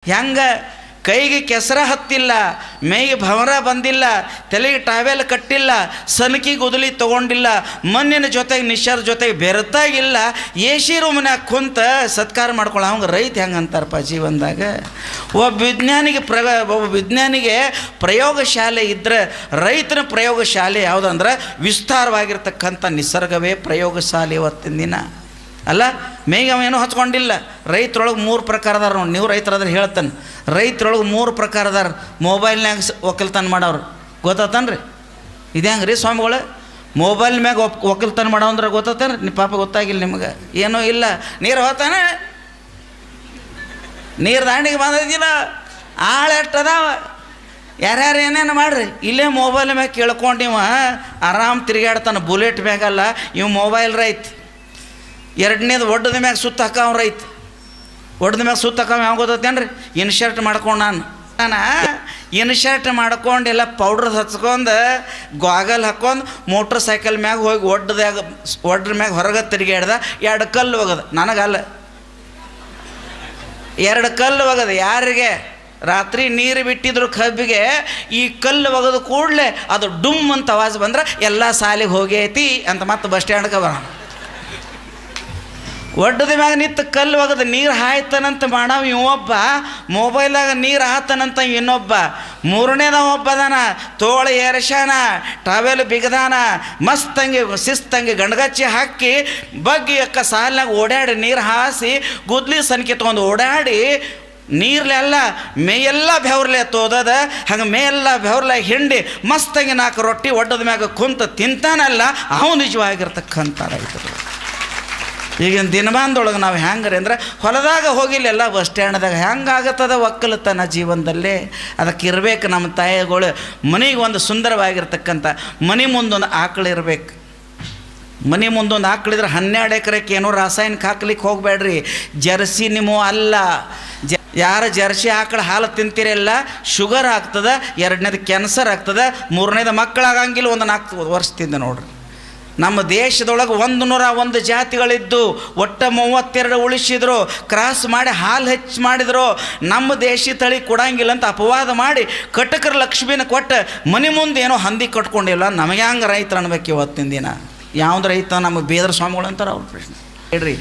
ಹೆಂಗ ಕೈಗೆ ಕೆಸರ ಹತ್ತಿಲ್ಲ, ಮೈಗೆ ಭವರ ಬಂದಿಲ್ಲ, ತಲೆಗೆ ಟಾವೆಲ್ ಕಟ್ಟಿಲ್ಲ, ಸನಕಿಗೆ ಉದಲಿ ತೊಗೊಂಡಿಲ್ಲ, ಮಣ್ಣಿನ ಜೊತೆಗೆ ನಿಶರ್ ಜೊತೆಗೆ ಬೆರೆತಾಗಿಲ್ಲ, ಎ.ಸಿ ರೂಮ್ನಾಗ ಕುಂತ ಸತ್ಕಾರ ಮಾಡ್ಕೊಳ್ಳೋ ಅವಂಗೆ ರೈತ ಹೆಂಗೆ ಅಂತಾರಪ್ಪ ಜೀವನದಾಗ. ಒಬ್ಬ ವಿಜ್ಞಾನಿಗೆ ಪ್ರಯೋಗಶಾಲೆ ಇದ್ದರೆ ರೈತನ ಪ್ರಯೋಗಶಾಲೆ ಯಾವುದಂದ್ರೆ ವಿಸ್ತಾರವಾಗಿರ್ತಕ್ಕಂಥ ನಿಸರ್ಗವೇ ಪ್ರಯೋಗಶಾಲೆ ಇವತ್ತಿನ ದಿನ ಅಲ್ಲ. ಮೇಗೆ ಅವೇನೂ ಹಚ್ಕೊಂಡಿಲ್ಲ. ರೈತರೊಳಗೆ 3 ಪ್ರಕಾರ ಅದಾರ ನೋಡಿ. ನೀವು ರೈತರಾದ್ರೆ ಹೇಳ್ತಾನೆ, ರೈತರೊಳಗೆ 3 ಪ್ರಕಾರ ಅದಾರ. ಮೊಬೈಲ್ನಾಗ ಒಕ್ಕಲ್ತನ ಮಾಡೋರು ಗೊತ್ತಾತನ್ರಿ. ಇದು ಹೆಂಗೆ ರೀ ಸ್ವಾಮಿಗಳು, ಮೊಬೈಲ್ ಮ್ಯಾಗ ಒಕ್ಕಲ್ತನ ಮಾಡೋಂದ್ರೆ ಗೊತ್ತಾತೇನ್ರಿ? ನಿಮ್ಮ ಪಾಪ ಗೊತ್ತಾಗಿಲ್ಲ ನಿಮ್ಗೆ, ಏನೂ ಇಲ್ಲ. ನೀರು ಹೋತಾನೆ, ನೀರು ದಾಂಡಿಗೆ ಬಂದಿಲ್ಲ, ಆಳು ಎಷ್ಟದಾವ, ಯಾರ್ಯಾರು ಏನೇನು ಮಾಡ್ರಿ. ಇಲ್ಲೇ ಮೊಬೈಲ್ ಮ್ಯಾಗ ಕೇಳ್ಕೊಂಡು ಇವ ಆರಾಮ್ ತಿರುಗಾಡ್ತಾನೆ. ಬುಲೆಟ್ ಮ್ಯಾಗಲ್ಲ, ಇವು ಮೊಬೈಲ್ ರೈತ. ಎರಡನೇದು ಒಡ್ಡದ ಮ್ಯಾಗ ಸುತ್ತ ಹಾಕವ ರೈತ. ಒಡ್ದ ಮ್ಯಾಗ ಸುತ್ತ ಹಾಕವ ಯಾವ ಗೊತ್ತೇನ್ರಿ? ಇನ್ಶರ್ಟ್ ಮಾಡ್ಕೊಂಡು ನಾನು ಇನ್ಶರ್ಟ್ ಮಾಡ್ಕೊಂಡು ಎಲ್ಲ ಪೌಡ್ರ್ ಹಚ್ಕೊಂಡು ಗಾಗಲ್ ಹಾಕ್ಕೊಂಡು ಮೋಟ್ರ್ ಸೈಕಲ್ ಮ್ಯಾಗ ಹೋಗಿ ಒಡ್ರ ಮ್ಯಾಗ ಹೊರಗೆ ತಿರುಗಾಡ್ದ. 2 ಕಲ್ಲು ಹೋಗದ. ನನಗಲ್ಲ, 2 ಕಲ್ಲು ಹೋಗದ. ಯಾರಿಗೆ? ರಾತ್ರಿ ನೀರು ಬಿಟ್ಟಿದ್ರು ಕಬ್ಬಿಗೆ. ಈ ಕಲ್ಲು ಒಗದ ಕೂಡಲೇ ಅದು ಡುಮ್ ಅಂತ ಆವಾಜ್ ಬಂದ್ರೆ ಎಲ್ಲ ಸಾಲಿಗೆ ಹೋಗೈತಿ ಅಂತ ಮತ್ತೆ ಬಸ್ ಸ್ಟ್ಯಾಂಡ್ಗೆ ಬರೋಣ. ಒಡ್ಡದ ಮ್ಯಾಗ ನಿಂತು ಕಲ್ಲು ಒಗದ ನೀರು ಹಾಯ್ತಾನಂತ ಮಾಡವ ಇವೊಬ್ಬ, ಮೊಬೈಲಾಗ ನೀರು ಹಾತಾನಂತ ಇನ್ನೊಬ್ಬ, 3ನೇದ ಒಬ್ಬದಾನ ತೋಳ ಏರ್ಸ್ಯಾನ, ಟಾವೆಲ್ ಬಿಗದಾನ, ಮಸ್ತಂಗಿ ಶಿಸ್ತಂಗಿ ಗಂಡಗಚ್ಚಿ ಹಾಕಿ ಬಗ್ಗಿ ಅಕ್ಕ ಸಾಲಿನಾಗ ಓಡಾಡಿ ನೀರು ಹಾಸಿ ಗುದ್ಲಿ ಸನ್ಕೆ ತೊಗೊಂಡು ಓಡಾಡಿ ನೀರ್ಲೆಲ್ಲ ಮೇಯೆಲ್ಲ ಬೆವ್ರಲೆ ತೋದದ. ಹಂಗೆ ಮೇಯೆಲ್ಲ ಬೆವ್ರಲೆ ಹಿಂಡಿ ಮಸ್ತಂಗಿ 4 ರೊಟ್ಟಿ ಒಡ್ಡದ ಮ್ಯಾಗ ಕುಂತ ತಿಂತಾನಲ್ಲ, ಅವು ನಿಜವಾಗಿರ್ತಕ್ಕಂಥ ರೈತರು. ಈಗಿನ ದಿನಮಾನದೊಳಗೆ ನಾವು ಹೆಂಗ್ರಿ ಅಂದ್ರೆ ಹೊಲದಾಗ ಹೋಗಿಲ್ಲ, ಎಲ್ಲ ಬಸ್ ಸ್ಟ್ಯಾಂಡ್ದಾಗ ಹೆಂಗಾಗತ್ತದ ಒಕ್ಕಲತನ ಜೀವನದಲ್ಲೇ. ಅದಕ್ಕೆ ಇರಬೇಕು ನಮ್ಮ ತಾಯಿಗಳು ಮನೆಗೆ ಒಂದು ಸುಂದರವಾಗಿರ್ತಕ್ಕಂಥ ಮನೆ ಮುಂದೊಂದು ಆಕಳು ಇರಬೇಕು. ಮನೆ ಮುಂದೊಂದು ಆಕಳಿದ್ರೆ 12 ಎಕರೆಗೆ ಏನೋ ರಾಸಾಯನಿಕ ಹಾಕ್ಲಿಕ್ಕೆ ಹೋಗಬೇಡ್ರಿ. ಜರ್ಸಿ ನಿಮ್ಮ ಅಲ್ಲ. ಯಾರು ಜರ್ಸಿ ಆಕಳು ಹಾಲು ತಿಂತೀರಲ್ಲ ಶುಗರ್ ಆಗ್ತದೆ, 2ನೇದು ಕ್ಯಾನ್ಸರ್ ಆಗ್ತದೆ, 3ನೇದು ಮಕ್ಕಳಾಗಂಗಿಲ್ಲ. ಒಂದು 4 ವರ್ಷದಿಂದ ನೋಡ್ರಿ ನಮ್ಮ ದೇಶದೊಳಗೆ 101 ಜಾತಿಗಳಿದ್ದು ಒಟ್ಟು 32 ಉಳಿಸಿದ್ರು. ಕ್ರಾಸ್ ಮಾಡಿ ಹಾಲು ಹೆಚ್ಚು ಮಾಡಿದ್ರು. ನಮ್ಮ ದೇಶಿ ತಳಿ ಕೊಡಂಗಿಲ್ಲ ಅಂತ ಅಪವಾದ ಮಾಡಿ ಕಟಕರ ಲಕ್ಷ್ಮೀನ ಕೊಟ್ಟು ಮನೆ ಮುಂದೆ ಏನೋ ಹಂದಿ ಕಟ್ಕೊಂಡಿಲ್ಲ. ನಮಗೆ ಹಂಗೆ ರೈತರು ಅನ್ಬೇಕು ಇವತ್ತಿನ ದಿನ. ಯಾವ್ದು ರೈತ? ನಮಗೆ ಬೇದ್ರ ಸ್ವಾಮಿಗಳು ಅಂತಾರೆ ಅವ್ರ ಪ್ರಶ್ನೆ ಹೇಳ್ರಿ.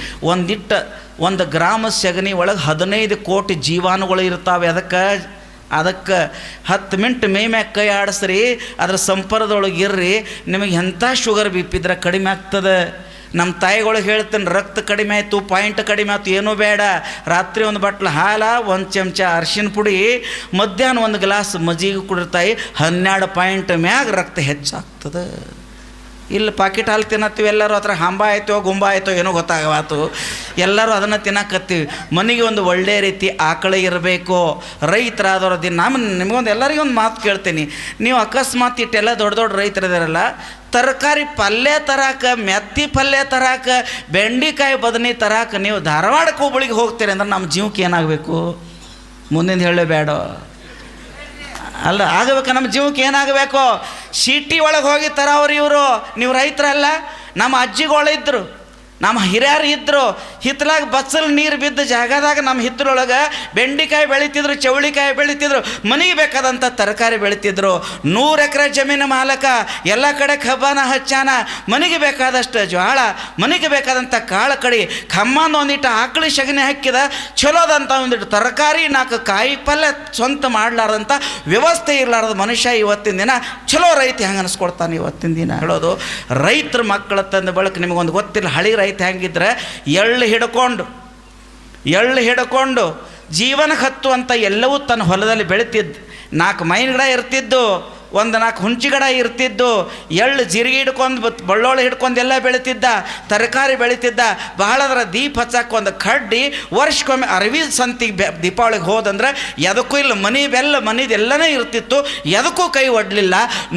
ಒಂದು ಗ್ರಾಮ ಸಗಣಿ ಒಳಗೆ 15 ಕೋಟಿ ಜೀವಾಣುಗಳು ಇರ್ತಾವೆ. ಅದಕ್ಕೆ 10 ಮಿನಿಟ್ ಮೈ ಮ್ಯಾಗ ಕೈ ಆಡಿಸ್ರಿ, ಅದ್ರ ಸಂಪರ್ಕದೊಳಗೆ ಇರ್ರಿ, ನಿಮಗೆ ಎಂಥ ಶುಗರ್ ಬಿ ಪಿ ಇದ್ರೆ ಕಡಿಮೆ ಆಗ್ತದೆ. ನಮ್ಮ ತಾಯಿಗಳು ಹೇಳ್ತೇನೆ, ರಕ್ತ ಕಡಿಮೆ ಆಯಿತು, ಪಾಯಿಂಟ್ ಕಡಿಮೆ ಆಯ್ತು, ಏನೂ ಬೇಡ. ರಾತ್ರಿ 1 ಬಟ್ಲು ಹಾಲು, 1 ಚಮಚ ಅರಿಶಿನ ಪುಡಿ, ಮಧ್ಯಾಹ್ನ 1 ಗ್ಲಾಸ್ ಮಜ್ಜಿಗೆ ಕುಡಿರ್ತಾಯಿ, 12 ಪಾಯಿಂಟ್ ಮ್ಯಾಗ ರಕ್ತ ಹೆಚ್ಚಾಗ್ತದೆ. ಇಲ್ಲಿ ಪಾಕಿಟ್ ಹಾಲು ತಿನ್ನತ್ತೀವಿ ಎಲ್ಲರೂ. ಹತ್ರ ಹಂಬ ಆಯಿತೋ ಗುಂಬ ಆಯಿತೋ ಏನೋ ಗೊತ್ತಾಗವಾತು, ಎಲ್ಲರೂ ಅದನ್ನು ತಿನ್ನಕತ್ತೀವಿ. ಮನೆಗೆ ಒಂದು ಒಳ್ಳೆಯ ರೀತಿ ಆಕಳ ಇರಬೇಕು. ರೈತರಾದವ್ರ ನಿಮಗೊಂದು ಎಲ್ಲರಿಗೂ ಒಂದು ಮಾತು ಕೇಳ್ತೀನಿ. ನೀವು ಅಕಸ್ಮಾತ್ ಇಟ್ಟೆಲ್ಲ ದೊಡ್ಡ ರೈತರಿದಾರಲ್ಲ, ತರಕಾರಿ ಪಲ್ಯ ತರಾಕ, ಮೆತ್ತಿ ಪಲ್ಯ ತರಾಕ, ಬೆಂಡಿಕಾಯಿ ಬದನೆ ತರಾಕ ನೀವು ಧಾರವಾಡಕ್ಕೆ ಹುಬ್ಬಳ್ಳಿಗೆ ಹೋಗ್ತೀರಿ ಅಂದ್ರೆ ನಮ್ಮ ಜೀವಕ್ಕೆ ಏನಾಗಬೇಕು? ಮುಂದಿನ ಹೇಳಬೇಡ ಅಲ್ಲ, ಆಗಬೇಕು. ನಮ್ಮ ಜೀವಕ್ಕೆ ಏನಾಗಬೇಕು? ಸಿಟಿ ಒಳಗೆ ಹೋಗಿ ತರವ್ರು ಇವರು. ನೀವು ರೈತರಲ್ಲ. ನಮ್ಮ ಅಜ್ಜಿಗಳಿದ್ರು, ನಮ್ಮ ಹಿರಿಯರು ಇದ್ದರು. ಹಿತ್ತಲಾಗ ಬಚ್ಚಲು ನೀರು ಬಿದ್ದ ಜಾಗದಾಗ ನಮ್ಮ ಹಿತ್ತಲೊಳಗೆ ಬೆಂಡಿಕಾಯಿ ಬೆಳಿತಿದ್ರು, ಚೌಳಿಕಾಯಿ ಬೆಳಿತಿದ್ರು, ಮನೆಗೆ ಬೇಕಾದಂಥ ತರಕಾರಿ ಬೆಳಿತಿದ್ರು. 100 ಎಕರೆ ಜಮೀನು ಮಾಲಕ, ಎಲ್ಲ ಕಡೆ ಕಬ್ಬಾನ ಹಚ್ಚಾನ, ಮನೆಗೆ ಬೇಕಾದಷ್ಟು ಜ್ವಾಳ, ಮನೆಗೆ ಬೇಕಾದಂಥ ಕಾಳು ಕಡಿ, ಖಮ್ಮಂದು ಒಂದಿಟ್ಟು ಆಕಳಿ ಸಗಣಿ ಹಾಕಿದ ಚಲೋದಂಥ ಒಂದಿಟ್ಟು ತರಕಾರಿ, 4 ಕಾಯಿ ಪಲ್ಯ ಸ್ವಂತ ಮಾಡಲಾರ್ದಂಥ ವ್ಯವಸ್ಥೆ ಇರಲಾರ್ದ ಮನುಷ್ಯ ಇವತ್ತಿನ ದಿನ ಚಲೋ ರೈತ ಹೆಂಗೆ ಅನಿಸ್ಕೊಡ್ತಾನೆ ಇವತ್ತಿನ ದಿನ ಹೇಳೋದು. ರೈತರ ಮಕ್ಕಳ ತಂದ ಬಳಕ ನಿಮಗೊಂದು ಗೊತ್ತಿಲ್ಲ. ಹಳಿ ರೈತ ಹೆಂಗಿದ್ರೆ ಎಳ್ಳು ಹಿಡ್ಕೊಂಡು ಜೀವನಕ್ಕೆ ಹತ್ತುವಂಥ ಎಲ್ಲವೂ ತನ್ನ ಹೊಲದಲ್ಲಿ ಬೆಳಿತಿದ್ದು. 4 ಮೈನ್ ಗಿಡ ಇರ್ತಿದ್ದು, 4 ಹುಂಚಿ ಗಿಡ ಇರ್ತಿದ್ದು, ಎಳ್ಳು ಜೀರಿಗೆ ಹಿಡ್ಕೊಂಡು ಬಳ್ಳೊಳ್ಳಿ ಹಿಡ್ಕೊಂಡು ಎಲ್ಲ ಬೆಳಿತಿದ್ದ, ತರಕಾರಿ ಬೆಳಿತಿದ್ದ. ಬಹಳದರ ದೀಪ ಹಚ್ಚಕ್ಕೆ ಒಂದು ಕಡ್ಡಿ, ವರ್ಷಕ್ಕೊಮ್ಮೆ ಅರವಿ ಸಂತಿಗೆ ದೀಪಾವಳಿಗೆ ಹೋದಂದ್ರೆ ಎದಕ್ಕೂ ಇಲ್ಲ. ಮನೆದೆಲ್ಲನೇ ಇರ್ತಿತ್ತು, ಎದಕ್ಕೂ ಕೈ ಒಡ್ಲಿಲ್ಲ.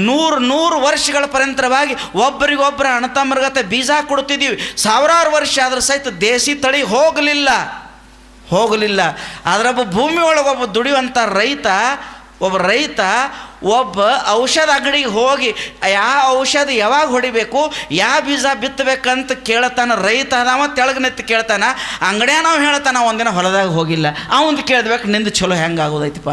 100 ವರ್ಷಗಳ ಪರ್ಯಂತರವಾಗಿ ಒಬ್ಬರಿಗೊಬ್ಬರ ಅಣ್ಣತಮ್ಮರ್ಗತೆ ಬೀಜ ಕೊಡ್ತಿದ್ದೀವಿ. 1000 ವರ್ಷ ಆದ್ರೆ ಸಹಿತ ದೇಸಿ ತಳಿ ಹೋಗಲಿಲ್ಲ. ಅದರೊಬ್ಬ ಭೂಮಿ ಒಳಗೊಬ್ಬ ದುಡಿಯುವಂಥ ಒಬ್ಬ ರೈತ ಒಬ್ಬ ಔಷಧ ಅಂಗಡಿಗೆ ಹೋಗಿ ಯಾವ ಔಷಧ ಯಾವಾಗ ಹೊಡಿಬೇಕು, ಯಾವ ಬೀಜ ಬಿತ್ತಬೇಕಂತ ಕೇಳ್ತಾನ. ರೈತ ಅದಾವ ತೆಳಗೆ ನೆತ್ತಿ ಕೇಳ್ತಾನ. ಅಂಗಡಿಯ ನಾವು ಹೇಳ್ತಾನ ಒಂದಿನ ಹೊಲದಾಗ ಹೋಗಿಲ್ಲ, ಅವಂದು ಕೇಳ್ಬೇಕು ನಿಂದು ಚಲೋ ಹೆಂಗಾಗೋದೈತಿಪ್ಪ.